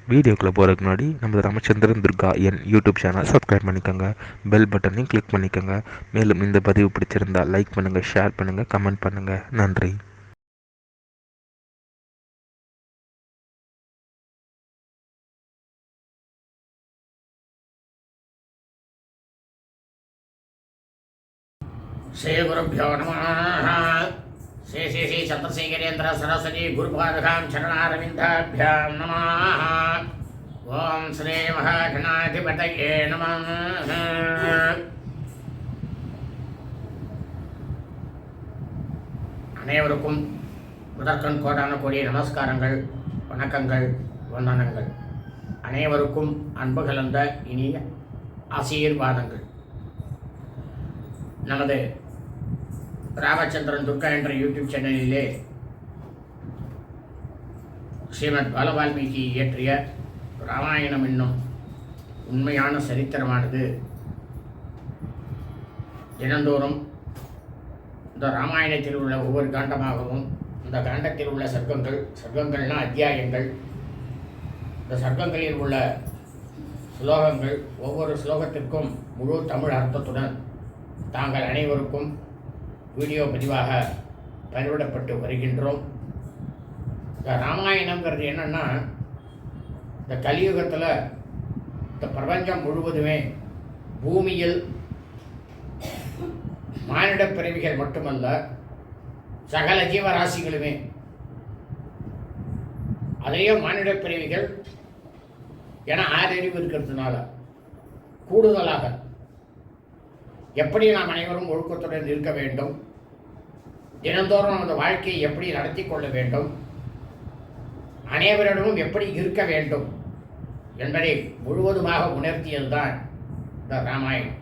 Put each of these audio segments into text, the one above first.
வீடியோக்குள்ளே போகிறதுக்கு முன்னாடி நம்ம ராமச்சந்திரன் துர்கா என் யூடியூப் சேனல் சப்ஸ்கிரைப் பண்ணிக்கோங்க, பெல் பட்டனையும் கிளிக் பண்ணிக்கோங்க. மேலும் இந்த பதிவு பிடிச்சிருந்தால் லைக் பண்ணுங்கள், ஷேர் பண்ணுங்கள், கமெண்ட் பண்ணுங்கள். நன்றி. श्री गुरुभ्यो नमः। श्री श्री श्री चंद्रशेखरेन्द्र सरस्वती गुरुपादकां चरणारविन्दाभ्यां नमः। ओम श्री महागणाधिपतये नमः। அனைவருக்கும் முதற்கண் கோடான கோடி நமஸ்காரங்கள், வணக்கங்கள், வந்தனங்கள். அனைவருக்கும் அன்பு கலந்த இனிய ஆசீர்வாதங்கள். நமது ராமச்சந்திரன் துர்கா என்ற யூடியூப் சேனலிலே ஸ்ரீமத் பாலவால்மீகி இயற்றிய ராமாயணம் என்னும் உண்மையான சரித்திரமானது தினந்தோறும் இந்த ராமாயணத்தில் உள்ள ஒவ்வொரு காண்டமாகவும், இந்த காண்டத்தில் உள்ள சர்க்கங்கள்னால் அத்தியாயங்கள், இந்த சர்க்கங்களில் உள்ள ஸ்லோகங்கள், ஒவ்வொரு ஸ்லோகத்திற்கும் முழு தமிழ் அர்த்தத்துடன் தாங்கள் அனைவருக்கும் வீடியோ பதிவாக பதிவிடப்பட்டு வருகின்றோம். இந்த ராமாயணங்கிறது என்னென்னா, இந்த கலியுகத்தில் இந்த பிரபஞ்சம் முழுவதுமே பூமியில் மானிட பிறவிகள் மட்டுமல்ல, சகல ஜீவராசிகளுமே, அதையும் மானிட பிறவிகள் என ஆறறிவு இருக்கிறதுனால கூடுதலாக எப்படி நாம் அனைவரும் ஒழுக்கத்துடன் இருக்க வேண்டும், தினந்தோறும் நமது வாழ்க்கையை எப்படி நடத்தி கொள்ள வேண்டும், அனைவரிடமும் எப்படி இருக்க வேண்டும் என்பதை முழுவதுமாக உணர்த்தியதுதான் இந்த ராமாயணம்.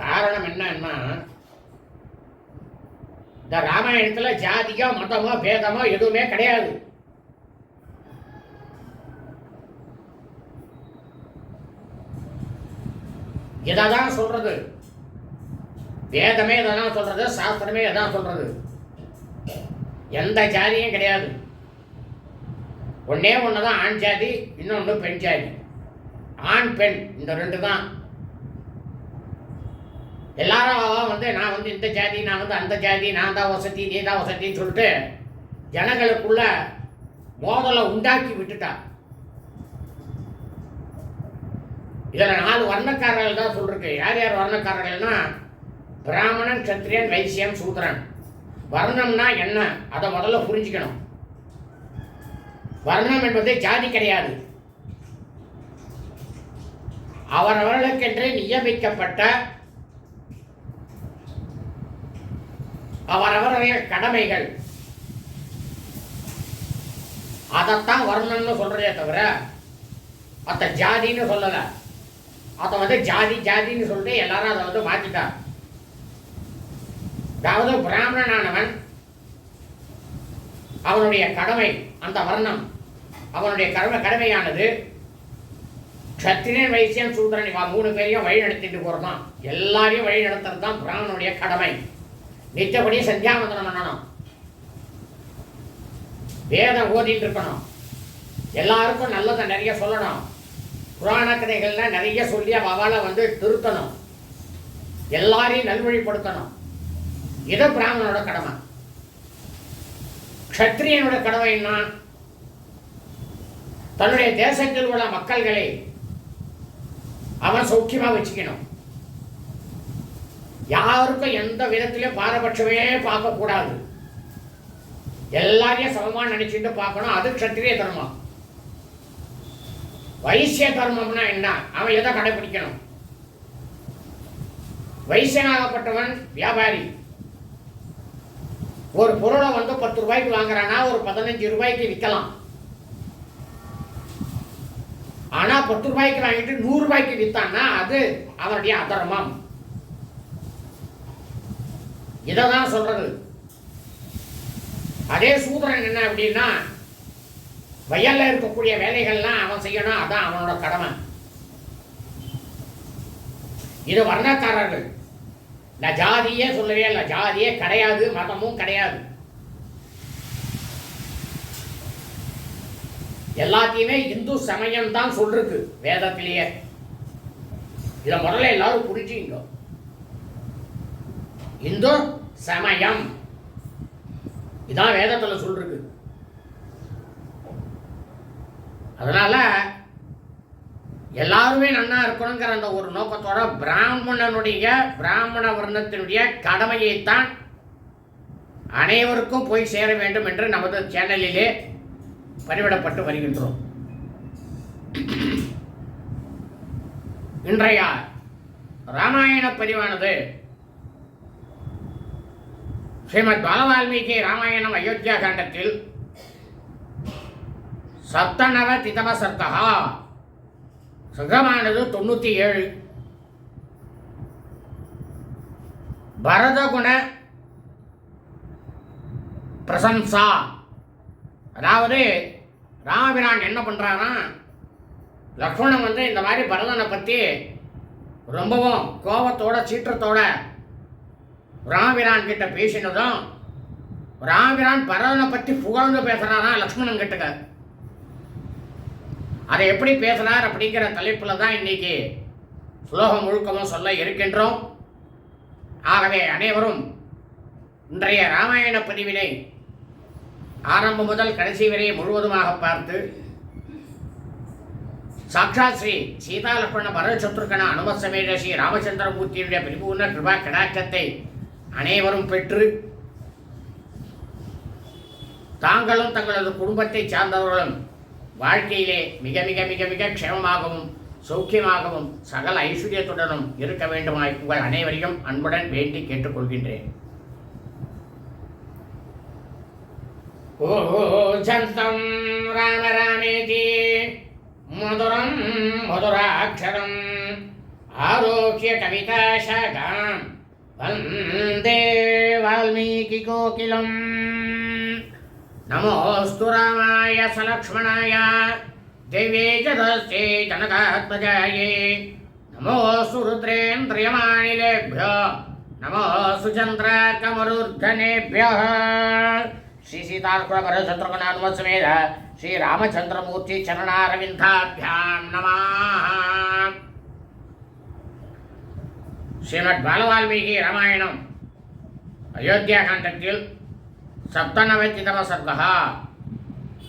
காரணம் என்னன்னா, இந்த ராமாயணத்தில் ஜாதியோ மதமோ பேதமோ எதுவுமே கிடையாது. இதான் சொல்றது, வேதமே இதான் சொல்றது, சாஸ்திரமே இதான் சொல்றது. எந்த ஜாதியும் கிடையாது. ஒன்னே ஒண்ணுதான் ஆண் ஜாதி, இன்னொன்று பெண் ஜாதி. ஆண் பெண் இந்த ரெண்டு தான். எல்லாரும் நான் இந்த ஜாதி, நான் அந்த ஜாதி, நான் தான் வசதி, நீ தான் வசதின்னு சொல்லிட்டு ஜனங்களுக்குள்ள மோதலை உண்டாக்கி விட்டுட்டா. இதில் 4 வர்ணக்காரர்கள் தான் சொல்லிருக்கு. யார் யார் வர்ணக்காரர்கள்னா, பிராமணன், சத்திரியன், வைசியன், சூத்திரன். வர்ணம்னா என்ன, அதை முதல்ல புரிஞ்சுக்கணும். வர்ணம் என்பது ஜாதி கிடையாது. அவரவர்களுக்கென்று நியமிக்கப்பட்ட அவரவருடைய கடமைகள், அதைத்தான் வர்ணம்னு சொல்றதே தவிர அத்த ஜாதின்னு சொல்லலை. அதை ஜாதின்னு சொல்லிட்டு எல்லாரும் அதை மாற்றிட்டார். அதாவது பிராமணனானவன் அவனுடைய கடமை, அந்த வர்ணம் அவனுடைய கடமையானது சத்திரியன், வைசியன், சூத்திரன் 3 பேரையும் வழி நடத்திட்டு போறதான். எல்லாரையும் வழி நடத்துறது தான் பிராமணனுடைய கடமை. நித்தபடி சந்தியாவந்தனம் பண்ணணும், வேதம் ஓதிட்டு இருக்கணும், எல்லாருக்கும் நல்லதை நிறைய சொல்லணும், புராண கதைகள்லாம் நிறைய சொல்லி அவளை திருத்தணும், எல்லாரையும் நல்வழிப்படுத்தணும். இது பிராமணனோட கடமை. க்ஷத்ரியனோட கடமைன்னா, தன்னுடைய தேசத்தில் உள்ள மக்கள்களை அவன் சௌக்கியமா வச்சுக்கணும். யாருக்கும் எந்த விதத்திலும் பாரபட்சமே பார்க்கக்கூடாது. எல்லாரையும் சமமா நினைச்சுட்டு பார்க்கணும். அது க்ஷத்ரிய தர்மம். வைசிய தர்மம்னா என்ன, அவன் எதை கடைபிடிக்கணும்? வைசியனாகப்பட்டவன் வியாபாரி. ஒரு பொருளை 10 ரூபாய்க்கு வாங்குறானா ஒரு 15 ரூபாய்க்கு விற்கலாம். ஆனா 10 ரூபாய்க்கு வாங்கிட்டு 100 ரூபாய்க்கு வித்தான்னா அது அவருடைய அதர்மம். இதான் சொல்றது. அதே சூத்திரன் என்ன அப்படின்னா, வயல்ல இருக்கக்கூடிய வேலைகள்லாம் அவன் செய்யணும், அதான் அவனோட கடமை. இது வர்ணக்காரர்கள். நான் ஜாதியே சொல்லவே இல்லை, ஜாதியே கிடையாது, மதமும் கிடையாது. எல்லாத்தையுமே இந்து சமயம் தான் சொல்றது வேதத்திலேயே. இதை முதல்ல எல்லாரும் புரிஞ்சுங்க. இந்து சமயம் இதான் வேதத்தில் சொல்றது. அதனால எல்லாருமே நன்னா இருக்கணுங்கிற அந்த ஒரு நோக்கத்தோட பிராமண வர்ணத்தினுடைய கடமையைத்தான் அனைவருக்கும் போய் சேர வேண்டும் என்று நமது சேனலிலே பதிவிடப்பட்டு வருகின்றோம். இன்றைய ராமாயண பதிவானது ஸ்ரீமத் பாலவால்மீகி ராமாயணம் அயோத்தியா காண்டத்தில் சப்தநவதிதம சர்க்கா சர்க்கமானது 97. பரதகுண பிரசம்சா, அதாவது ராமபிரான் என்ன பண்றாரா, லக்ஷ்மணன் இந்த மாதிரி பரதனை பற்றி ரொம்பவும் கோபத்தோட சீற்றத்தோட ராமபிரான் கிட்ட பேசினதும் ராமபிரான் பரதனை பற்றி புகழ்ந்து பேசுறாரா லக்ஷ்மணன் கிட்ட. அதை எப்படி பேசினார் அப்படிங்கிற தலைப்பில் தான் இன்னைக்கு ஸ்லோகம் முழுக்கமும் சொல்ல இருக்கின்றோம். ஆகவே அனைவரும் இன்றைய ராமாயண பதிவினை ஆரம்பம் முதல் கடைசி வரை முழுவதுமாக பார்த்து சாட்சாத் ஸ்ரீ சீதா லக்ஷ்மண பரத சத்ருகன அனுமத் சமேத ஸ்ரீ ராமச்சந்திரமூர்த்தியுடைய பரிபூர்ண கிருபா கடாட்சத்தை அனைவரும் பெற்று தாங்களும் தங்களது குடும்பத்தை சார்ந்தவர்களும் வாழ்க்கையிலே மிக மிக மிக மிக க்ஷேமமாகவும் சௌக்கியமாகவும் சகல ஐஸ்வர்யத்துடனும் இருக்க வேண்டுமாய் உங்கள் அனைவரையும் அன்புடன் வேண்டி கேட்டுக்கொள்கின்றேன். ஓஜந்தம் ராம ராமேதி மதுரம் மதுராட்சரம் ஆரோக்கிய கவிதாசாகாம் வந்தே வால்மீகி கோகிலம். நமோஸ்து ராமாய சலக்ஷ்மணாய தேவே ஜதஸ்தே ஜனகாத்மஜாயே நமோஸ்து ருத்ரேந்திரியமானிலேभ्यो நமோஸ்து சந்திரார்க்கமருர்धनेभ्यः. श्री सीतालक्ष्मण भरत शत्रुघ्न हनुमत समेत श्री रामचंद्रमूर्ति चरणारविंदाभ्यां नमः. श्रीमद् बालवाल्मीकि रामायणम अयोध्या कांडத்தில் சப்தநவதிதம சர்க்கா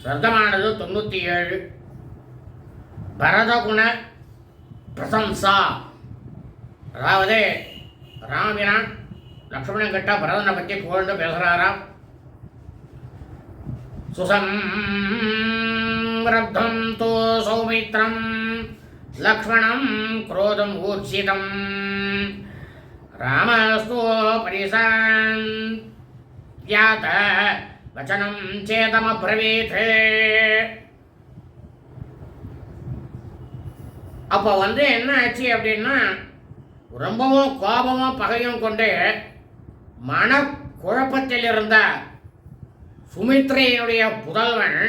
சர்க்கமானது 97. பரதகுண பிரசம்சா, அதாவது ராமபிரான் லக்ஷ்மணன் கிட்ட பரதனை பற்றி புகழ்ந்து பேசுகிறாராம். சுசம்ரப்தம் தோ சௌமித்ரம் லக்ஷ்மணம் क्रोधम ஊர்ஜிதம் ராமஸ்து பரிசாந்த்யாத வசனம் சேதமப்ரவீத். அப்போ என்ன ஆச்சு அப்படின்னா, ரொம்பவும் கோபமும் பகையும் கொண்டு மன குழப்பத்தில் இருந்த சுமித்ரையினுடைய புதல்வன்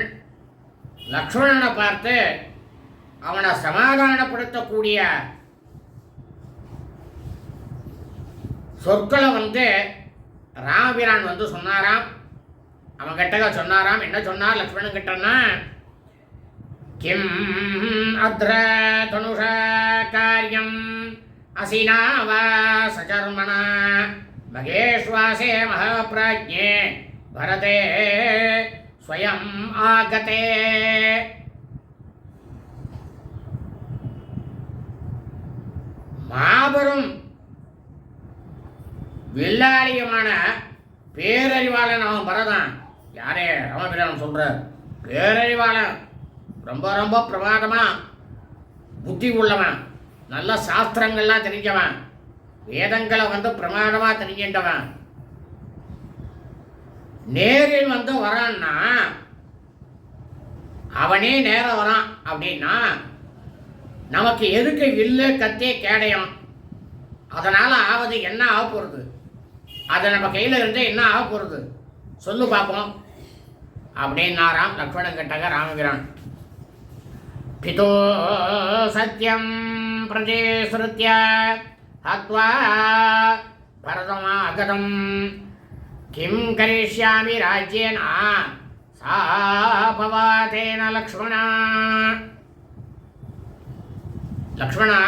லக்ஷ்மணனை பார்த்து அவனை சமாதானப்படுத்தக்கூடிய சொற்களை ராமபிரான் சொன்னாராம். அவன் கிட்ட சொன்னாராம். என்ன சொன்னார் லக்ஷ்மணன் கிட்டன்னா, கிம் அத்ர தனுஷா காரியம் அசினா வா சகர்மணா மகேஷ்வாசே மகாப்ராஜ்ஞே பரதே ஸ்வயம் ஆகதே. மாபெரும் வில்லாளியமான பேரறிவாளன் அவன் பரதன். யாரே ராமபிரான் சொல்ற பேரறிவாளன், ரொம்ப ரொம்ப பிரமாதமா புத்தி உள்ளவன், நல்ல சாஸ்திரங்கள்லாம் தெரிஞ்சவன், வேதங்களை பிரமாதமா தெரிஞ்சின்றவன். நேரில் வரான்னா அவனே நேரம் வரான் அப்படின்னா நமக்கு எதுக்கு வில்லு கத்தே கேடயம்? அதனால ஆவது என்ன ஆக போறது? அதை நம்ம கையில இருந்து என்ன ஆக போறது சொல்லு பார்ப்போம் அப்படின்னாராம் லக்ஷ்மணன் கிட்டக ராமபிரான். பிதோ சத்யம் பிரஜேஸ்ருத்ய ஹத்வா பரதமாகதம் கிம் கரிஷ்யாமி ராஜ்யேன சாபவாதேன லக்ஷ்மணா. லக்ஷ்மணா,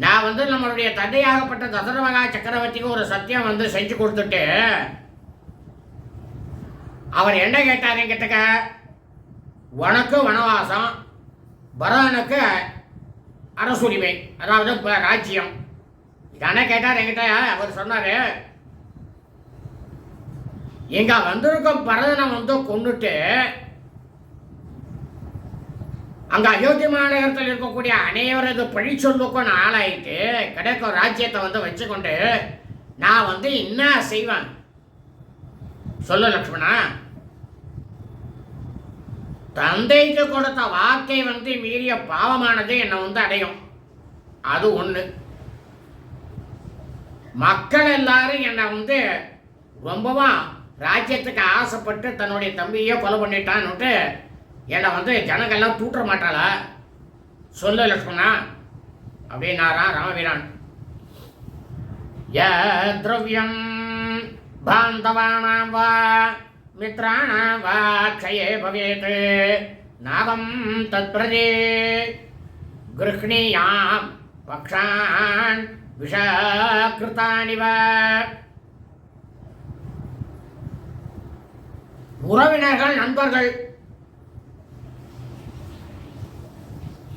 நான் நம்மளுடைய தந்தையாகப்பட்ட தசரமகா சக்கரவர்த்திக்கு ஒரு சத்தியம் செஞ்சு கொடுத்துட்டு அவர் என்ன கேட்டார் என்கிட்ட, உனக்கு வனவாசம், பரதனுக்கு அரசுரிமை, அதாவது ராஜ்யம், இதானே கேட்டார் என்கிட்ட. அவர் சொன்னாரு, எங்க வந்திருக்கும் பரதனை கொண்டுட்டு அங்க அயோத்தி மாநகரத்தில் இருக்கக்கூடிய அனைவரது பழி சொல்லுக்கும் ஆளாயிட்டு கிடைக்கும் ராஜ்யத்தை வச்சுக்கொண்டு நான் என்ன செய்வேன் சொல்லு லக்ஷ்மணா. தந்தைக்கு கொடுத்த வாக்கை மீறிய பாவமானது என்னை அடையும். அது ஒண்ணு. மக்கள் எல்லாரும் என்னை ரொம்பவும் ராஜ்யத்துக்கு ஆசைப்பட்டு தன்னுடைய தம்பியே கொலை பண்ணிட்டான்னுட்டு என்னை ஜனங்கள்லாம் தூட்ட மாட்டாளா சொல்லு லக்ஷ்மணா அப்படின்னாராம் ராமபிரான். திரவியம் பாந்தவானாம் வா மித்ராணாம் வா க்ஷயே பவேத் நாகம் தத்பிரதே கிருஹ்ணீயாம் பக்ஷான் விஷகிருதானிவ. உறவினர்கள், நண்பர்கள்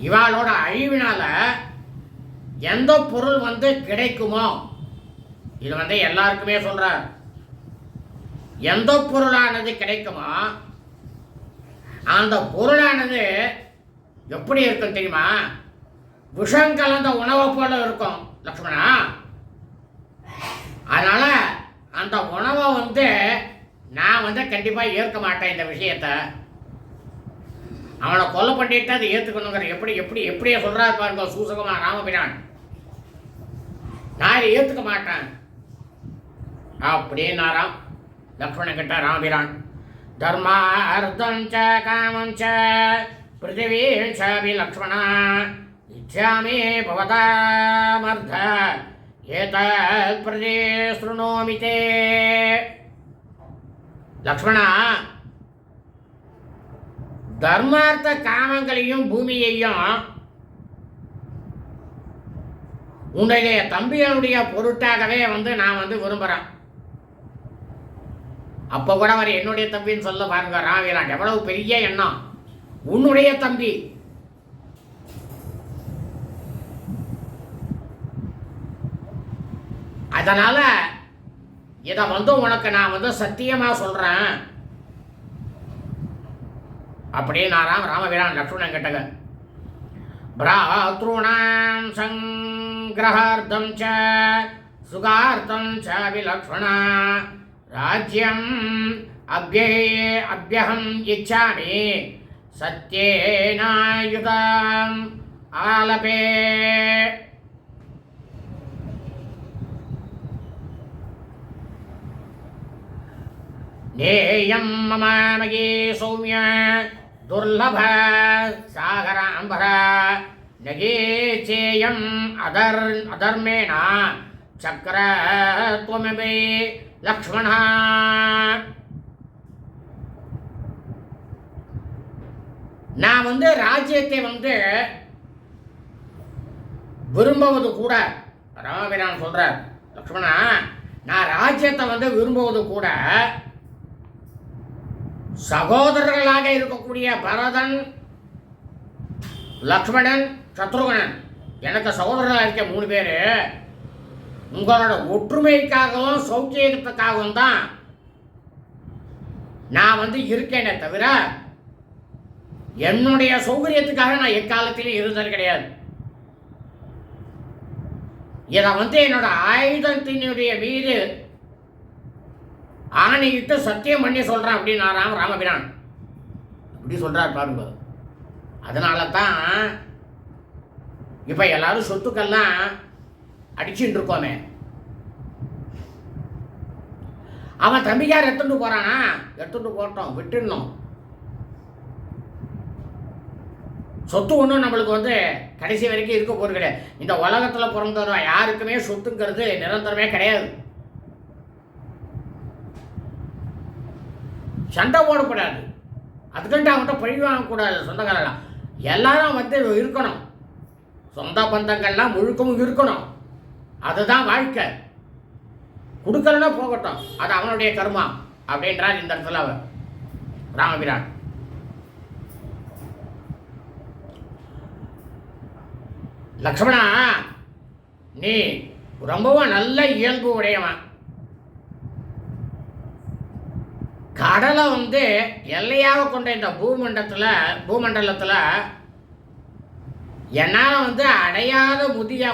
இவாளோட அழிவினால எந்த பொருள் கிடைக்குமோ, இது எல்லாருக்குமே சொல்றார், எந்த பொருளானது கிடைக்குமோ அந்த பொருளானது எப்படி இருக்கும் தெரியுமா? விஷம் கலந்த உணவை போல இருக்கும் லக்ஷ்மணா. அதனால அந்த உணவை நான் கண்டிப்பா ஏற்க மாட்டேன். இந்த விஷயத்தை அவனை கொலை பண்ணிட்டு அதை ஏற்றுக்கணுங்கிற எப்படியே சொல்றாரு பாருங்க சூசகமா ராமபிரான். நான் இதை ஏற்றுக்க மாட்டேன் அப்படின்னாராம் லக்ஷ்மணன் கிட்ட ராமபிரான். தர்மார்த்தம் ச காமம் ச பிருத்திவீம் ச லக்ஷ்மணா இச்சாமி பவதாமர்த்த ஏதத் பிரதி ஸ்ருணோமி தே. லக்ஷ்மணா, தர்மார்த்த காமங்களையும் பூமியையும் உன்னுடைய தம்பிகளுடைய பொருட்டாகவே நான் விரும்புகிறேன். அப்போ கூட அவர் என்னுடைய தம்பின்னு சொல்ல பாருங்க ராமபிரான். எவ்வளவு பெரிய எண்ணம்! உன்னுடைய தம்பி. அதனால இதை உனக்கு நான் சத்தியமா சொல்றேன் அப்படின்னாராம் ராமபிரான் லக்ஷ்மணன் கிட்டக. பிராத்ருணாம் சங்கிரஹார்த்தம் ச சுகார்த்தம் ச விலக்ஷ்மணா ராஜ்யம் அப்யஹம் இச்சாமி சத்யேனாயுதம் ஆலபே. நேயம் மம மகே சௌமிய துர்லப சாகராம்பர நகே சேயம் அதர்மேண சக்கர துவமே லக்ஷ்மணா. நான் ராஜ்யத்தை விரும்புவது கூட, ராமபிரான் சொல்றார் லக்ஷ்மணா, நான் ராஜ்யத்தை விரும்புவது கூட சகோதரர்களாக இருக்கக்கூடிய பரதன், லக்ஷ்மணன், சத்ருகனன், எனக்கு சகோதரர்களாக இருக்க 3 பேர், உங்களோட ஒற்றுமைக்காகவும் சௌக்கியத்துக்காகவும் தான் நான் இருக்கேனே தவிர என்னுடைய சௌகரியத்துக்காக நான் எக்காலத்திலும் இருந்தது கிடையாது. இதை என்னோட ஆயுதத்தினுடைய மீது ஆணையிட்டு சத்தியம் பண்ணி சொல்றேன் அப்படின்னாராம் ராமபிரான். இப்படி சொல்றார் பாருங்க. அதனால தான் இப்ப எல்லாரும் சொத்துக்கெல்லாம் அடிச்சுட்டு இருக்கோமே. அவன் தம்பிக்கார் எடுத்துட்டு போறானா, எடுத்துட்டு போட்டோம், விட்டுடணும். சொத்து ஒன்றும் நம்மளுக்கு கடைசி வரைக்கும் இருக்க போறது கிடையாது. இந்த உலகத்துல பிறந்தவங்க யாருக்குமே சொத்துங்கிறது நிரந்தரமே கிடையாது. சண்டை போடக்கூடாது, அதுக்கிட்ட அவங்ககிட்ட பழி வாங்கக்கூடாது. சொந்தக்காரலாம் எல்லாரும் வந்து இருக்கணும், சொந்த பந்தங்கள்லாம் முழுக்கவும் இருக்கணும். அதுதான் வாழ்க்கை. கொடுக்கலன்னா போகட்டும், அது அவனுடைய கர்மா அப்படின்றார் இந்த இடத்துல அவர் ராமபிரான். லக்ஷ்மணா, நீ ரொம்பவும் நல்ல இயல்பு உடையவன். கடலை வந்து எல்லையாக கொண்ட இந்த பூமண்டலத்தில் என்னால் வந்து அடையாத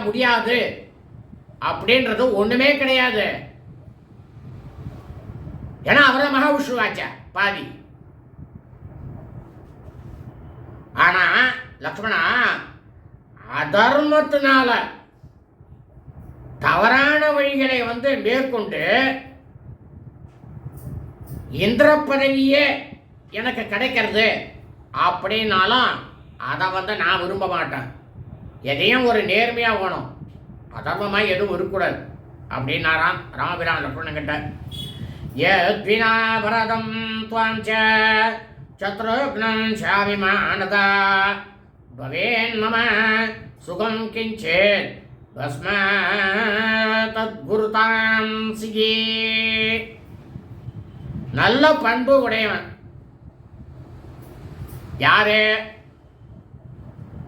முடியாது அப்படின்றது ஒன்றுமே கிடையாது. ஏன்னா அவரை மகாவிஷ்ணுவாச்ச பாதி. ஆனா லக்ஷ்மணா, அதர்மத்தினால தவறான வழிகளை வந்து மேற்கொண்டு இந்திர பதவியே எனக்கு கிடைக்கிறது அப்படின்னாலும் அதை வந்து நான் விரும்ப மாட்டேன். எதையும் ஒரு நேர்மையாக வேணும், அதர்மமாக எதுவும் இருக்கக்கூடாது அப்படின்னாராம் ராமபிரான் லக்ஷ்மணன் கிட்ட. யத்வினா பரதம் த்வாம் ச சத்ருக்னம் சாபிமானதா பவேன் மம சுகம் கிஞ்சித் பஸ்ம தத்குருதாம் சிகி. நல்ல பண்பு உடையவன் யாரு?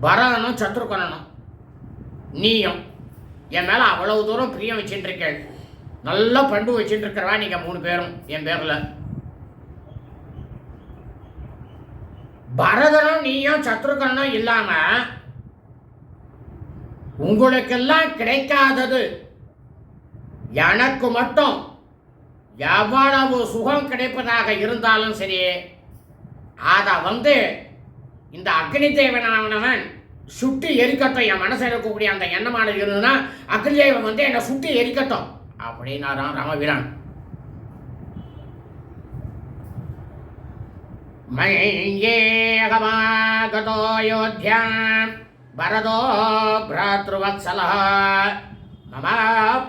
பரதனும் சத்ருகனும். நீயும் என் மேலே அவ்வளவு தூரம் பிரியம் வச்சுட்டு இருக்கேன், நல்ல பண்பு வச்சுட்டு இருக்கிறவா நீங்கள் 3 பேரும் என் பேரில். பரதனும் நீயும் சத்ருகனும் இல்லாமல் உங்களுக்கெல்லாம் கிடைக்காதது எனக்கு மட்டும் எவ்வளவு சுகம் கிடைப்பதாக இருந்தாலும் சரி, அதை வந்து இந்த அக்னி தேவனானவன் சுட்டு எரிக்கட்டும். என் மனசில் இருக்கக்கூடிய அந்த எண்ணமானது இருந்ததுன்னா அக்னி தேவன் வந்து என்னை சுட்டு எரிக்கட்டும் அப்படின்னாராம் ராமபிரான். மயேகமாகதோ யோத்யாம் பரதோ பிராத்ருவத்சலः மம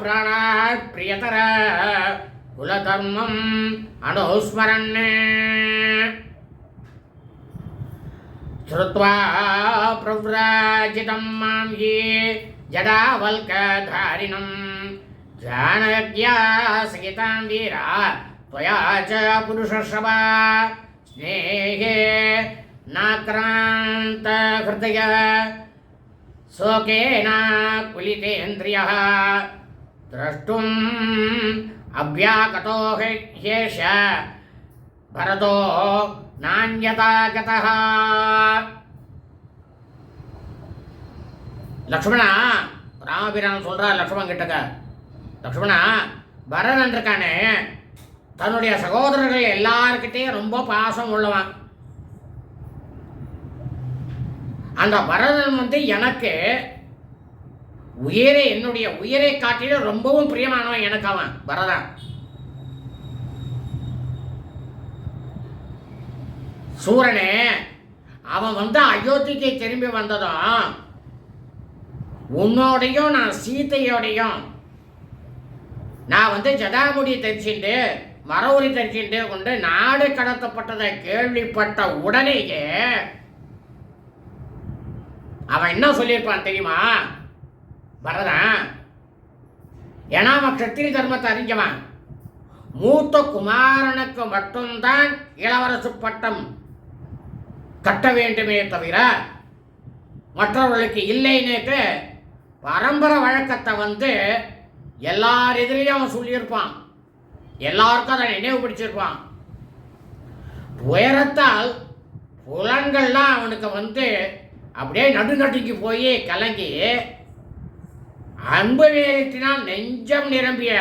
பிராணாத் பிரியதர குலதர்மம் அனுஸ்மரன் ஸ்ருத்வா பிரவ்ராஜிதம் மாம் யே ஜடாவல்கதாரிணம் ஜானக்யா சகிதாம் வீரா त्वया च पुरुषश्रवा स्नेहे नाक्रान्त हृदय शोकेन कुलितेन्द्रियः द्रष्टुम् अभ्यागतो ह्येष भरतो नान्यता गतः. லக்ஷ்மணா, ராமபிரான் சொல்றா லக்ஷ்மணன் கிட்டக்க, லக்ஷ்மணா, பரதன் இருக்கானே தன்னுடைய சகோதரர்கள் எல்லார்கிட்டையும் ரொம்ப பாசம் உள்ளவன். அந்த பரதன் வந்து எனக்கு உயிரை, என்னுடைய உயிரை காட்டிலும் ரொம்பவும் பிரியமானவன் எனக்கு அவன் பரதன். சூரனே, அவன் வந்து அயோத்திக்கு திரும்பி வந்ததும் உன்னோடையும் நான் சீத்தையோடையும் நான் வந்து ஜடாமுடி தரிச்சுட்டு மரவுரி தரிச்சுட்டு கொண்டு நாடு கடத்தப்பட்டதை கேள்விப்பட்ட உடனேயே அவன் என்ன சொல்லியிருப்பான் தெரியுமா பரதன்? ஏன்னா அவன் க்ஷத்திரிய தர்மத்தை அறிஞ்சவன். மூத்த குமாரனுக்கு மட்டும்தான் இளவரசு பட்டம் கட்ட வேண்டுமே தவிர மற்றவர்களுக்கு இல்லைன்னு பரம்பரை வழக்கத்தை வந்து எல்லார் எதிரிலையும் அவன் சொல்லியிருப்பான். எல்லாருக்கும் அதை நினைவுபடுத்தியிருப்பான். உயரத்தால் புலன்கள்லாம் அவனுக்கு வந்து அப்படியே நடுநடுங்கி போய் கலங்கி அன்பு வேகத்தினால் நெஞ்சம் நிரம்பிய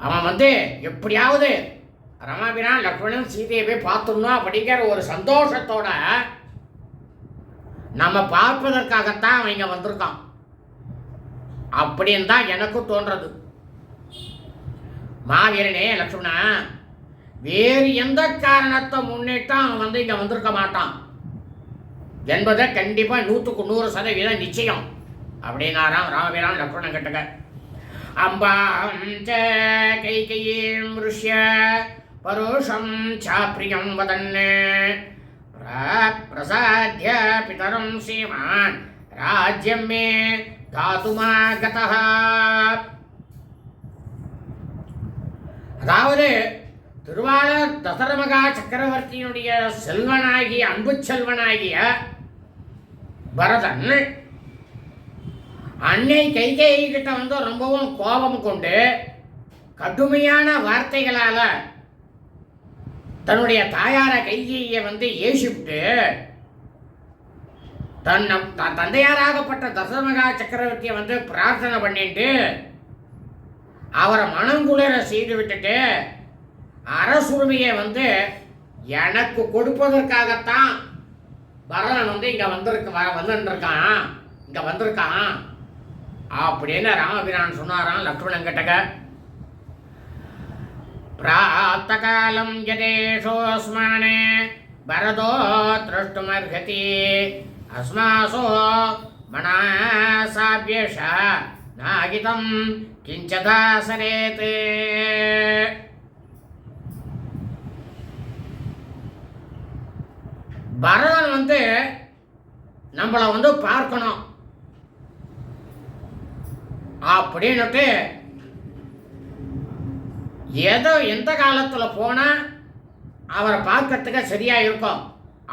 அவன் வந்து எப்படியாவது ராமபிரான் லக்ஷ்மணன் சீதையை போய் பார்த்துடணும் அப்படிங்கிற ஒரு சந்தோஷத்தோட நம்ம பார்ப்பதற்காகத்தான் அவன் இங்கே வந்திருக்கான் அப்படின்னு தான் எனக்கும் தோன்றது. மாவீரனே லக்ஷ்மணா, வேறு எந்த காரணத்தை முன்னிட்டும் அவன் வந்து இங்கே வந்திருக்க மாட்டான் என்பதை கண்டிப்பாக 100% நிச்சயம் அப்படின்னாராம் ராமபிரான் லக்ஷ்மணன் கிட்டக்க. அம்பாம் ச கைகயீம் ருஷ்ய பருஷம் சாப்ரியம் வதன் பிரசாத்ய பிதரம் ஸ்ரீமான் ராஜ்யம் மே தாதுமாகதः. அதாவது திருவாளர் தசரமகா சக்கரவர்த்தியினுடைய செல்வனாகிய அன்பு செல்வனாகிய பரதன் அன்னை கைகேயி கிட்ட வந்து ரொம்பவும் கோபம் கொண்டு கடுமையான வார்த்தைகளால தன்னுடைய தாயார கைகேயை வந்து ஏசிவிட்டு தன் தந்தையாராகப்பட்ட தசரமகா சக்கரவர்த்தியை வந்து பிரார்த்தனை பண்ணிட்டு அவரை மனங்குளிர செய்து விட்டுட்டு அரசுரிமையை வந்து எனக்கு கொடுப்பதற்காகத்தான் பரதன் வந்து இங்க வந்துருக்கான் இங்க வந்திருக்கான் அப்படின்னு ராமபிரான் சொன்னாராம் லக்ஷ்மணன் கிட்டக. பிராத்தகாலம் யதேஷோஸ்மானே பரதோ திரஷ்டுமர்ஹதி அஸ்மாசோ மனசாப்யேஷ நாகிதம் கிஞ்சதாசரேத். பரதன் வந்து நம்மளை வந்து பார்க்கணும் அப்படின்னுட்டு ஏதோ எந்த காலத்தில் போனால் அவரை பார்க்கறதுக்கு சரியாக இருக்கும்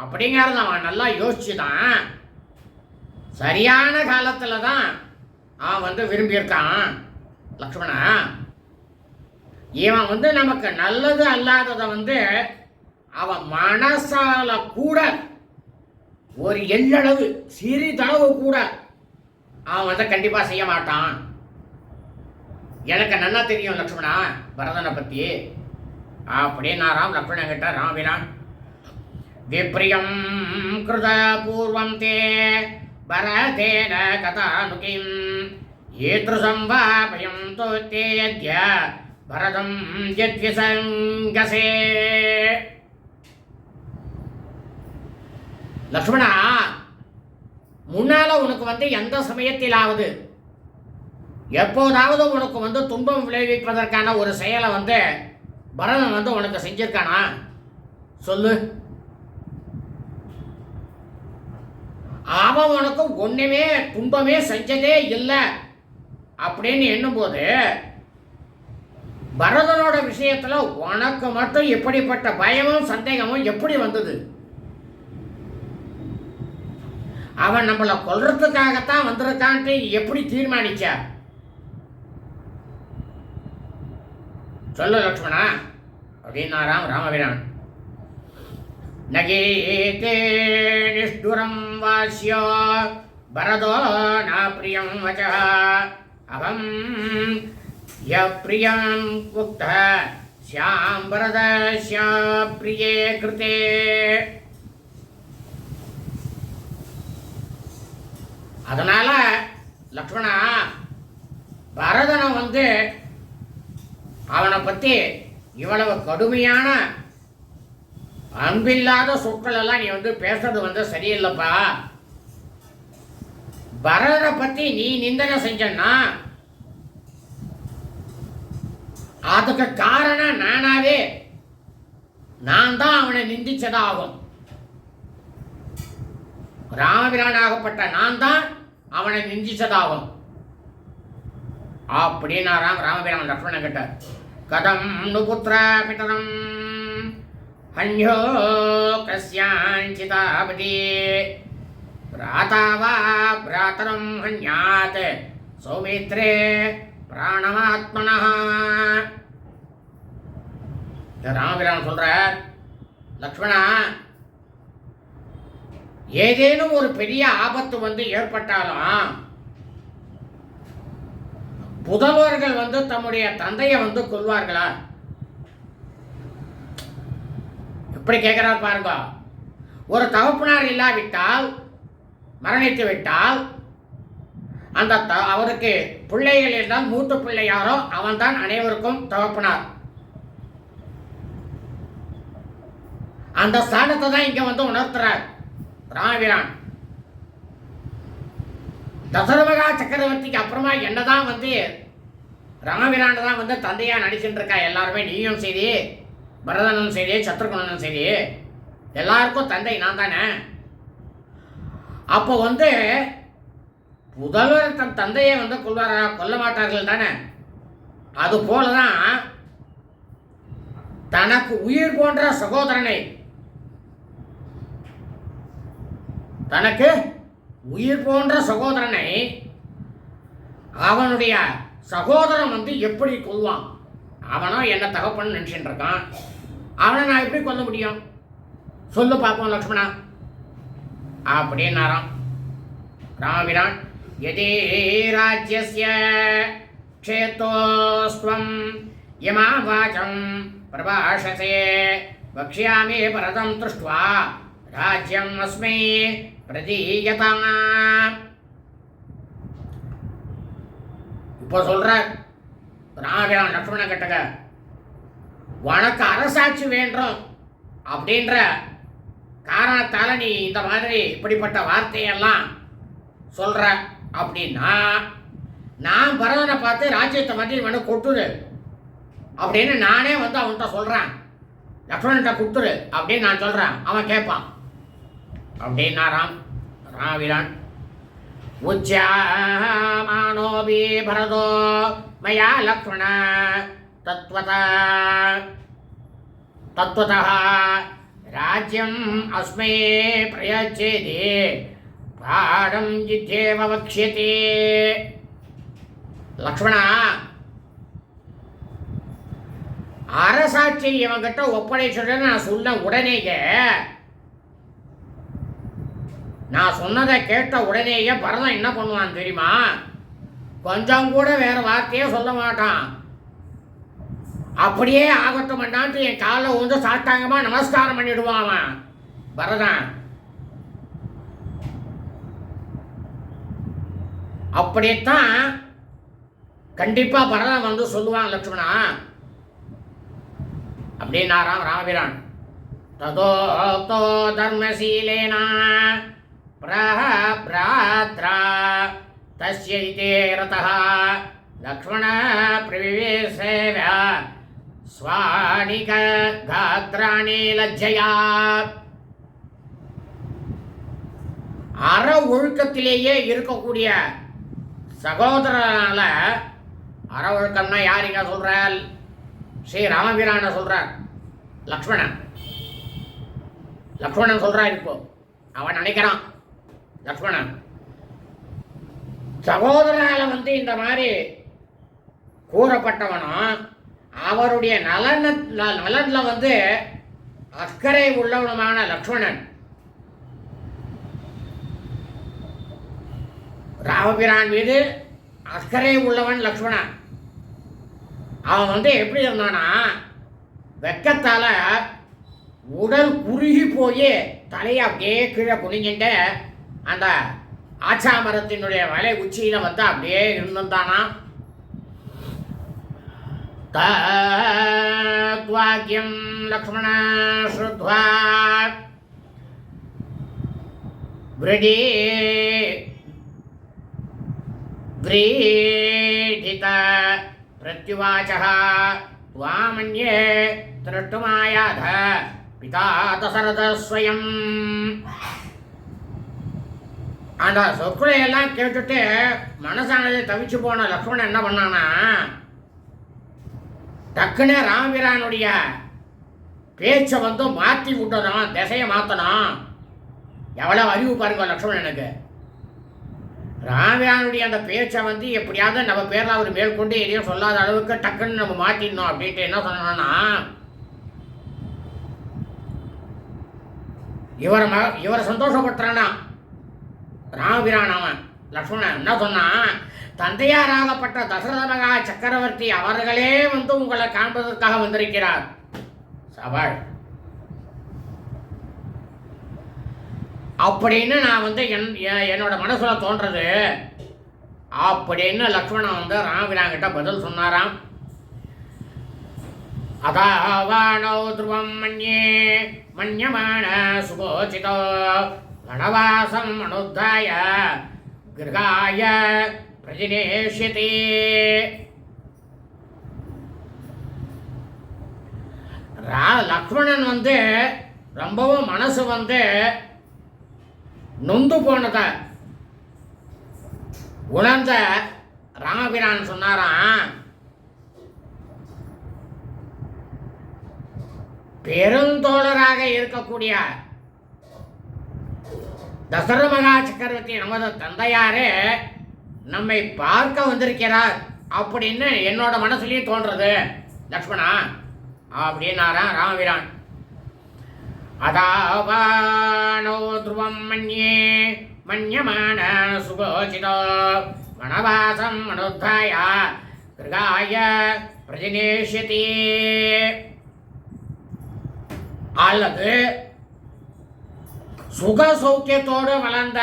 அப்படிங்கிறத அவன் நல்லா யோசிச்சுதான் சரியான காலத்தில் தான் அவன் வந்து விரும்பியிருக்கான். லக்ஷ்மணா, இவன் வந்து நமக்கு நல்லது அல்லாததை வந்து அவன் மனசால கூட ஒரு எள்ளளவு சிறிதளவு கூட அவன் வந்து கண்டிப்பாக செய்ய மாட்டான். எனக்கு நல்லா தெரியும் லக்ஷ்மணா பரதனை பற்றி அப்படின்னாராம் லக்ஷ்மணன் கிட்ட ராமபிரான். விப்ரியம் கிருத பூர்வம் தே பரதேன கதானுகிம் ஏத்ருசம் வாபயம் தோத்தே யத்ய பரதம் யத்விசங்கசே. லக்ஷ்மணா, முன்னால உனக்கு வந்து எந்த சமயத்திலாவது எப்போதாவது உனக்கு வந்து துன்பம் விளைவிப்பதற்கான ஒரு செயலை வந்து பரதன் வந்து உனக்கு செஞ்சிருக்கானா சொல்லு. அவன் உனக்கு ஒண்ணுமே துன்பமே செஞ்சதே இல்லை அப்படின்னு எண்ணும்போது பரதனோட விஷயத்துல உனக்கு மட்டும் எப்படிப்பட்ட பயமும் சந்தேகமும் எப்படி வந்தது? அவன் நம்மளை கொல்றதுக்காகத்தான் வந்திருக்கான்ட்டு எப்படி தீர்மானிச்ச சொல்லு லக்ஷ்மணா அப்படின்னாராம் ராமபிரான். நகீதே நிஷ்டுரம் வாஸ்யோ பரதோ நா பிரியம் வசः அகம் யப்ரியம் உக்த ஸ்யாம் பரதஸ்ய பிரியே கிருதே. அதனால லக்ஷ்மணா, பரதனை வந்து அவனை பற்றி இவ்வளவு கடுமையான அன்பில்லாத சொற்கள் எல்லாம் நீ வந்து பேசுறது வந்து சரியில்லைப்பா. பரதனை பற்றி நீ நிந்தனை செஞ்சன்னா அதுக்கு காரணம் நான் தான் அவனை நிந்திச்சதாகும். ராமபிரானாகப்பட்ட நான் தான் அவனை நிந்திச்சதாகும் அப்படின்னாராம் ராமபிரான் லக்ஷ்மணன் கிட்ட. கதம் நு புத்திர பிதரம் ஹன்யோ கஸ்யாஞ்சிதாபதி பிராதாவா பிராதரம் ஹன்யாத் சௌமித்ரே பிராணமாத்மனஹ. ராமபிரான் சொல்ற, லக்ஷ்மணா, ஏதேனும் ஒரு பெரிய ஆபத்து வந்து ஏற்பட்டாலும் புதல்வர்கள் வந்து தம்முடைய தந்தையை வந்து கொல்வார்களா? எப்படி கேட்கிறார் பாருங்க. ஒரு தகப்பனார் இல்லாவிட்டால் மரணித்து விட்டால் அந்த அவருக்கு பிள்ளைகள் இருந்தால் மூத்த பிள்ளை யாரோ அவன் தான் அனைவருக்கும் தகப்பனார். அந்த ஸ்தானத்தை தான் இங்க வந்து உணர்த்துறார் ராமபிரான். தசரமகா சக்கரவர்த்திக்கு அப்புறமா என்னதான் வந்து ராமபிரான் தான் வந்து தந்தையா நடிச்சுட்டு இருக்கா எல்லாருமே. நீயும் சரி பரதனும் சரி சத்ருகனும் சரி எல்லாருக்கும் தந்தை நான் தானே. அப்போ புதல்வர் தன் தந்தையை கொல்ல மாட்டார்கள் தானே. அது போலதான் தனக்கு உயிர் போன்ற சகோதரனை அவனுடைய சகோதரன் எப்படி கொல்வான்? அவனோ என்ன தகப்பன் நினைச்சுட்டு இருக்கான், அவனை நான் எப்படி கொல்ல முடியும் சொல்லு பார்ப்போம் லக்ஷ்மணா அப்படின்னாராம் ராமபிரான். யதே ராஜ்யஸ்ய க்ஷேத்ரோஸ்த்வம் யமாம் வாசம் பிரபாஷசே வக்ஷ்யாமி பரதம் திருஷ்ட்வா ராஜ்யம் அஸ்மை பிரதீயதாம். இப்போ சொல்ற ராமபிரான் லக்ஷ்மண கிட்டக, உனக்கு அரசாட்சி வேண்டும் அப்படின்ற காரணத்தால நீ இந்த மாதிரி இப்படிப்பட்ட வார்த்தையெல்லாம் சொல்ற அப்படின்னா, நான் பரதனை பார்த்து ராஜ்யத்தை மாதிரி இவனை கொட்டுரு அப்படின்னு நானே அவன்கிட்ட சொல்றேன். லக்ஷ்மணன்கிட்ட கொடுத்துரு அப்படின்னு நான் சொல்றேன், அவன் கேட்பான் அப்படின்னாராம் ராமபிரான். உச்சாமானோபி பரதோ மயா லக்ஷ்மண தத்வதः ராஜ்யம் அஸ்மை பிரயச்சேதி பாடம் யுத்தேவ வக்ஷ்யதே. லக்ஷ்மணா, அரசாட்சி இவங்கிட்ட ஒப்படைச்சுட்டு நான் சொன்ன உடனேயே, நான் சொன்னதை கேட்ட உடனேயே பரதன் என்ன பண்ணுவான் தெரியுமா? கொஞ்சம் கூட வேற வார்த்தையே சொல்ல மாட்டான். அப்படியே ஆகட்டும் பண்ணான்ட்டு என் காலில் சாட்டாங்கமா நமஸ்காரம் பண்ணிடுவான் அவன் பரதன். அப்படித்தான் கண்டிப்பா பரதன் சொல்லுவான் லக்ஷ்மணா அப்படின்னாராம் ராமபிரான். ததோக்தோ தர்மசீலேனா பிரஹ்ராத்ரா தஸ்ய இதே ரதः லக்ஷ்மண பிரவிவேசேவ ஸ்வானி காத்ராணி லஜ்ஜயா. அற ஒழுக்கத்திலேயே இருக்கக்கூடிய சகோதரனால, அற ஒழுக்கம்னா யாருங்க சொல்றார்? ஸ்ரீ ராமபிரான சொல்றார் லக்ஷ்மணன் சொல்றார். இப்போ அவன் நினைக்கிறான் லக்ஷ்மணன் சகோதரனால இந்த மாதிரி கூறப்பட்டவனும் அவருடைய நலன்ல அக்கறை உள்ளவனுமான லக்ஷ்மணன் ராமபிரான் மீது அக்கறை உள்ளவன் லக்ஷ்மணன். அவன் எப்படி இருந்தானா, வெக்கத்தால உடல் குறுகி போய் தலையை அப்படியே கீழே குனிஞ்சிட்டு அந்த ஆச்சா மரத்தினுடைய வலை உச்சியில அப்படியே இருந்திருந்தானா. தத்வாக்யம் லக்ஷ்மண ஸ்ருத்வா व्रीडित प्रत्युवाचः त्वामन्ये द्रष्टुमायाध पिता दशरथः स्वयं. அந்த சொற்களை எல்லாம் கேட்டுட்டு மனசானது தவிச்சு போன லக்ஷ்மணன் என்ன பண்ணானா, டக்குன்னு ராமபிரானுடைய பேச்சை மாற்றி விட்டணும், திசையை மாற்றணும். எவ்வளவு அறிவு பாருங்க லக்ஷ்மணனுக்கு. ராமபிரானுடைய அந்த பேச்சை எப்படியாவது நம்ம பேரில் அவர் மேற்கொண்டு எதையும் சொல்லாத அளவுக்கு டக்குன்னு நம்ம மாற்றிடணும் அப்படின்ட்டு என்ன சொன்னான்னா, இவரை சந்தோஷப்படுத்துறானா ராமபிரான். அவன் லக்ஷ்மணன் என்ன சொன்னான், தந்தையாராகப்பட்ட தசரத மகா சக்கரவர்த்தி அவர்களே உங்களை காண்பதற்காக வந்திருக்கிறார். சவால் அப்படின்னு நான் என்னோட மனசுல தோன்றது அப்படின்னு லக்ஷ்மணன் ராமபிரான் கிட்ட பதில் சொன்னாராம். அதாவானோ துருவம் மன்யே மன்யமான சுகோசிதோ வனவாசம் அனுத்தாய கிருகாய பிரஜினேஷ்யதே. லக்ஷ்மணன் வந்து ரொம்பவும் மனசு வந்து நொந்து போனத உணர்ந்த ராமபிரான் சொன்னாராம், பெருந்தோழராக இருக்கக்கூடிய தசரத மகா சக்கரவர்த்தி நமது தந்தையாரே நம்மை பார்க்க வந்திருக்கிறார் அப்படின்னு என்னோட மனசுலயும் தோன்றது லக்ஷ்மணா அப்படின்னாராம் ராமபிரான். அதாவானோ துருவம் மன்யே மன்யமான சுகோசிதோ வனவாசம் மனுத்தாய கிருகாய பிரதிநேஷ்யதி. அல்லது சுக சௌக்கியத்தோடு வளர்ந்த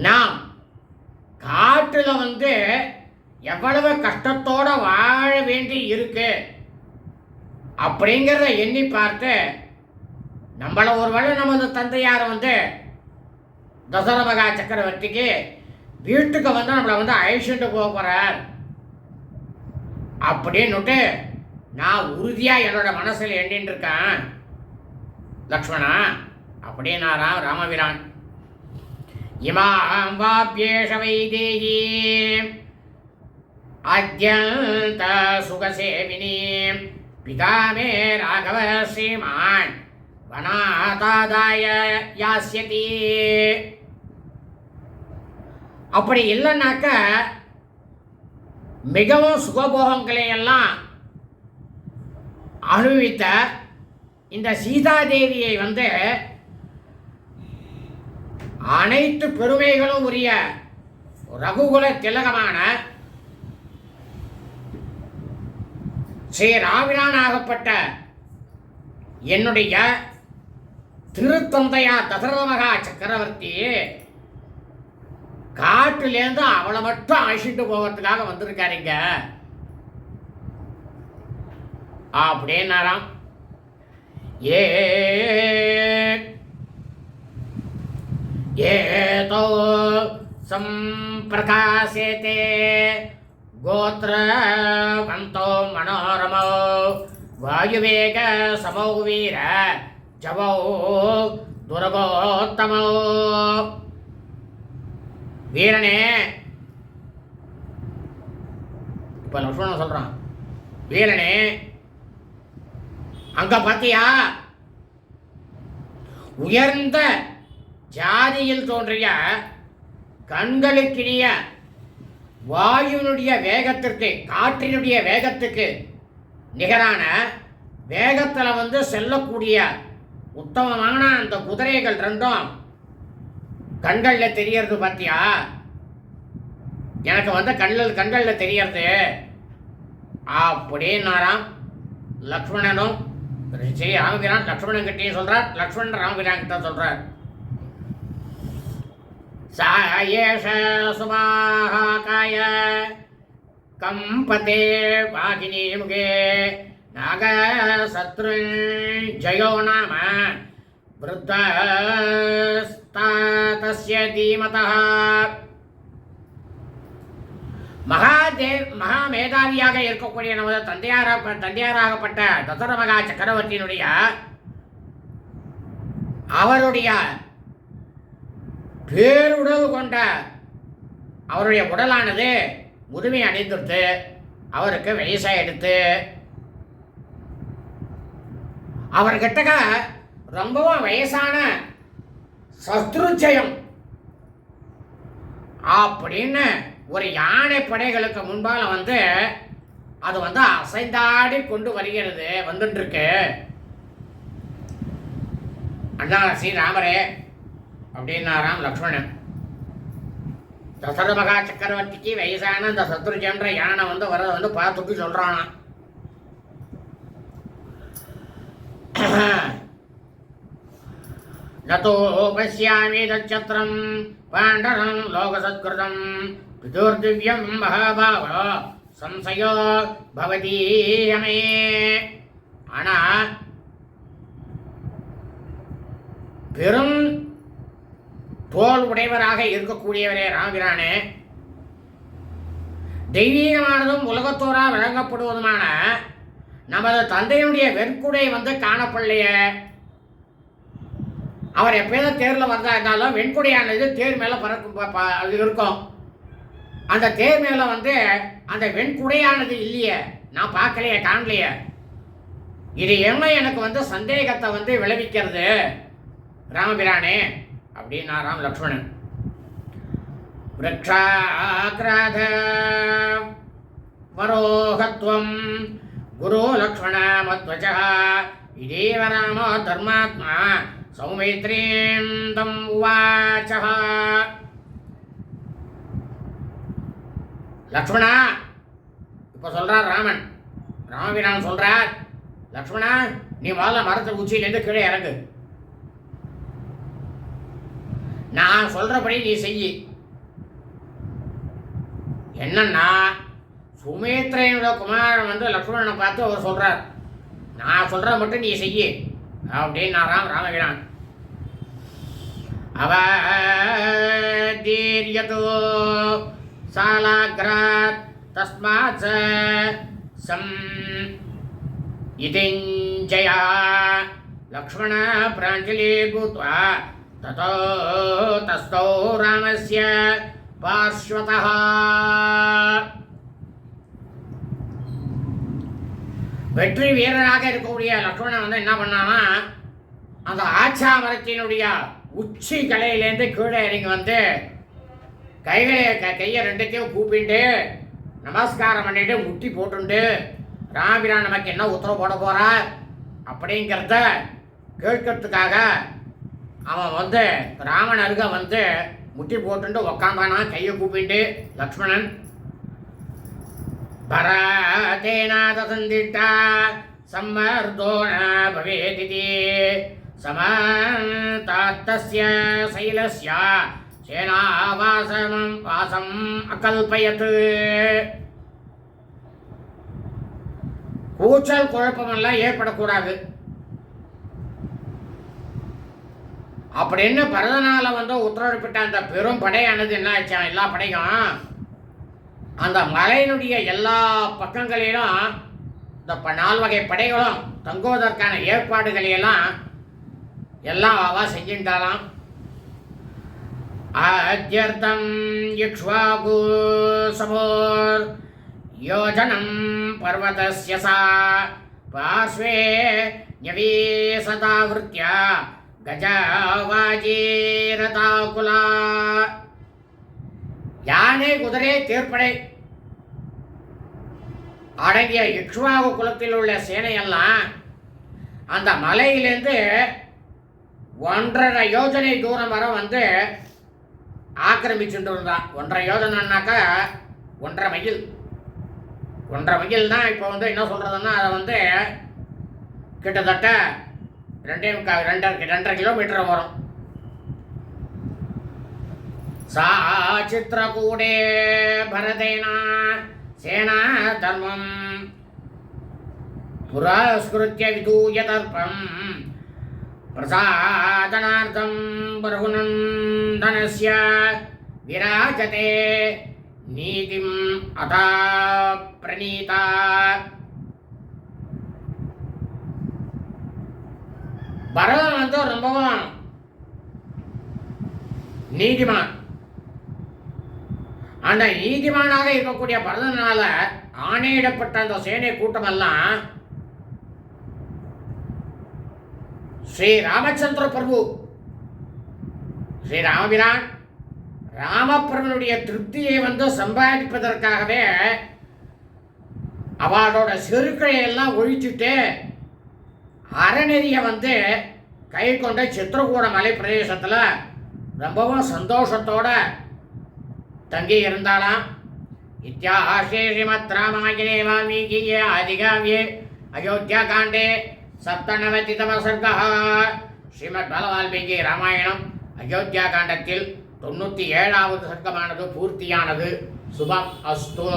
நாம் காட்டுல வந்து எவ்வளவு கஷ்டத்தோட வாழ வேண்டி இருக்கு அப்படிங்கிறத எண்ணி பார்த்து நம்மள ஒருவேளை நமது தந்தையார் வந்து தசரத மகா சக்கரவர்த்திக்கு வீட்டுக்கு வந்து நம்மளை வந்து அழைச்சிட்டு போக போறார் அப்படின்னுட்டு நான் உறுதியா என்னோட மனசுல எண்ணிட்டு இருக்கேன் லக்ஷ்மணா அப்படின்னாராம் ராமபிரான். இமாம் வாப்யேஷ வைதேகி அத்யந்த சுகசேவினி பிதாமே ராகவ ஸ்ரீமான் வனாதாதாய யாஸ்யதி. அப்படி இல்லைன்னாக்க மிகவும் சுகபோகங்களை எல்லாம் அனுபவித்த இந்த சீதாதேவியை வந்து அனைத்து பெருமைகளும் உரிய ரகுகுல திலகமான ஸ்ரீ ராமபிரானாகப்பட்ட என்னுடைய திருத்தந்தையார் தசரத மகா சக்கரவர்த்தி காட்டிலேருந்து அவளை மட்டும் அழைச்சிட்டு போகிறதுக்காக வந்திருக்காருங்க அப்படின்னாராம். ஏதோ சம்பிரகாசேதே கோத்ரவந்தோ மனோரமோ வாயுவேக சமோ வீர ஜவோ துரகோத்தமோ. வீரனே, இப்ப லக்ஷ்மணன் சொல்றான், வீரனே அங்க பாத்தியா உயர்ந்த ஜாதியில் தோன்றிய கண்களுக்கினிய வாயுனுடைய வேகத்திற்கு காற்றினுடைய வேகத்துக்கு நிகரான வேகத்தில் வந்து செல்லக்கூடிய உத்தமமான அந்த குதிரைகள் ரெண்டும் கண்களில் தெரியறது பார்த்தியா? எனக்கு வந்து கண்களில் தெரியறது அப்படின்னாராம். லக்ஷ்மணனும் ஸ்ரீ ராமபிரான் லக்ஷ்மணன் கிட்டையும் சொல்றார், லக்ஷ்மணன் ராமபிரான் கிட்ட சொல்றார். சாயேஷ சுமாகாய கம்பதே வாகினி முகே நாக சத்ருஞ்சயோ நாம விருத்தஸ்தாதஸ்ய தீமதः. மகாமேதாவியாக இருக்கக்கூடிய நமது தந்தையாராகப்பட்ட தசரத மகா சக்கரவர்த்தியினுடைய அவருடைய பேருடல் கொண்ட அவருடைய உடலானது முதுமை அடைந்துட்டு அவருக்கு வயசாக எடுத்து அவர்கிட்ட ரொம்பவும் வயசான சத்ருஜயம் அப்படின்னு ஒரு யானை படைகளுக்கு முன்பால வந்து அது வந்து அசைந்தாடி கொண்டு வருகிறது, வந்துட்டு இருக்கு. அண்ணா ஸ்ரீராமரே அப்படின்னாராம் லக்ஷ்மணன். தசரத மகா சக்கரவர்த்திக்கு வயசான அந்த சத்ருஜன்ற யானை வந்து வரதை வந்து பார்த்துட்டு சொல்றானா, நதோ பசியாமி தச்சத்திரம் பாண்டரம் லோகசத்கிருதம் பிதுர்திவ்யம் மகாபாவ சம்சயோ பவதீயமே. ஆனா பெரும் தோல் உடையவராக இருக்கக்கூடியவரே ராமபிரானே, தெய்வீகமானதும் உலகத்தோரா வழங்கப்படுவதுமான நமது தந்தையினுடைய வெண்குடை வந்து காணப்படலையே. அவர் எப்போதான் தேரில் வந்தா இருந்தாலும் வெண்குடையானது தேர் மேலே பறக்கும் அது இருக்கும். அந்த தேர் மேலே வந்து அந்த வெண்குடையானது இல்லையே, நான் பார்க்கலையே, காணலையே. இது என்ன எனக்கு வந்து சந்தேகத்தை வந்து விளைவிக்கிறது ராமபிரானே அப்படின்னாராம் லக்ஷ்மணன். விரக்ஷாக்ராத வரோகத்வம் குரு லக்ஷ்மண மத்வஜா இதேவ ராமோ தர்மாத்மா சௌமைத்ரீம் தம் உவாச்ச. லக்ஷ்மணா இப்போ சொல்றார் ராமன், ராமபிரான் சொல்றார், லக்ஷ்மணா நீ முதல்ல மரத்து உச்சியிலேருந்து கீழே இறங்கு, நான் சொல்றபடி நீ செய். என்னன்னா சுமித்ரையோட குமாரன் வந்து லக்ஷ்மணனை பார்த்து அவர் சொல்றார், நான் சொல்ற மட்டும் நீ செய்ய அப்படின்னாராம் ராமபிரான். அவதீர்யதோ சாலாக்ராத் தஸ்மாத் சம் இதிஞ்சயா லக்ஷ்மண பிராஞ்சலி பூத்வா ததோ தஸ்தோ ராமஸ்ய பார்ஸ்வதः. வெற்றி வீரராக இருக்கக்கூடிய லக்ஷ்மணன் வந்து என்ன பண்ணானா, அந்த ஆச்சா மரத்தினுடைய உச்சி கலையிலேருந்து கீழே இறங்கி வந்து கையை ரெண்டுத்தையும் கூப்பிட்டு நமஸ்காரம் பண்ணிட்டு முட்டி போட்டுண்டு ராமபிரான் நமக்கு என்ன உத்தரவு போட போறார் அப்படிங்கிறத கேட்கறதுக்காக அவன் வந்து ராமன் அருக வந்து முட்டி போட்டுட்டு உக்காந்தானா கையை கூப்பிட்டு லக்ஷ்மணன். பரதேனாத சந்திட்டா சம்மர்தோண பவேதிதி சமதாத்தஸ்ய சைலஸ்ய சேனாவாசம் வாசம் அகல்பயத். கூச்சல் குழப்பமெல்லாம் ஏற்படக்கூடாது அப்படின்னு பரதனால வந்து உத்தரவிட்ட அந்த பெரும் படையானது என்ன ஆச்சா, எல்லா படையும் அந்த மலையினுடைய எல்லா பக்கங்களிலும் இந்த 4 வகை படைகளும் தங்குவதற்கான ஏற்பாடுகளையெல்லாம் எல்லாம் அவ செஞ்சிருந்தாலாம். ஆத்யர்த்தம் இக்ஷ்வாகு சமோர் யோஜனம் பர்வதஸ்ய சா பார்ஸ்வே ஞவீசதாவிருத்யா கஜவாஜீரதாகுலா. யானை குதிரை தேர்ப்படை அடங்கிய இக்ஷ்வாகு குலத்தில் உள்ள சேனையெல்லாம் அந்த மலையிலேருந்து 1.5 யோஜனை தூரம் வர வந்து ஆக்கிரமிச்சுட்டு இருந்தான். 1.5 யோஜனைனாக்கா 1.5 மைல். 1.5 மைல் தான் இப்போ வந்து என்ன சொல்கிறதுன்னா அதை வந்து கிட்டத்தட்ட 2.5 கிலோமீட்டர் வரும். சா சித்திரகூடே பரதேனா சேனா தர்மம் புரஸ்கிருத்ய விதூய தர்ப்பம் பிரசாதனார்த்தம் பரகுநந்தனஸ்ய விராஜதே நீதிம் அதா பிரணீதா. பரதன் வந்து ரொம்பவும் நீதிமான். அந்த நீதிமானாக இருக்கக்கூடிய பரதனால ஆணையிடப்பட்ட அந்த சேனை கூட்டமெல்லாம் ஸ்ரீ ராமச்சந்திர பிரபு ஸ்ரீ ராமபிரான் ராமபிரபனுடைய திருப்தியை வந்து சம்பாதிப்பதற்காகவே அவளோட செருக்களை எல்லாம் ஒழிச்சுட்டு அறநெறியை வந்து கை கொண்ட சித்திரகூட மலை பிரதேசத்தில் ரொம்பவும் சந்தோஷத்தோட தங்கி இருந்தாலாம். இத்தியாஹே ஸ்ரீமத் ராமாயணே வால்மீகியே ஆதிகாவ்யே அயோத்தியா காண்டே 97 சர்க்கः. ஸ்ரீமத் வால்மீகி ராமாயணம் அயோத்தியா காண்டத்தில் 97வது சர்க்கமானது பூர்த்தியானது. சுபம் அஸ்து.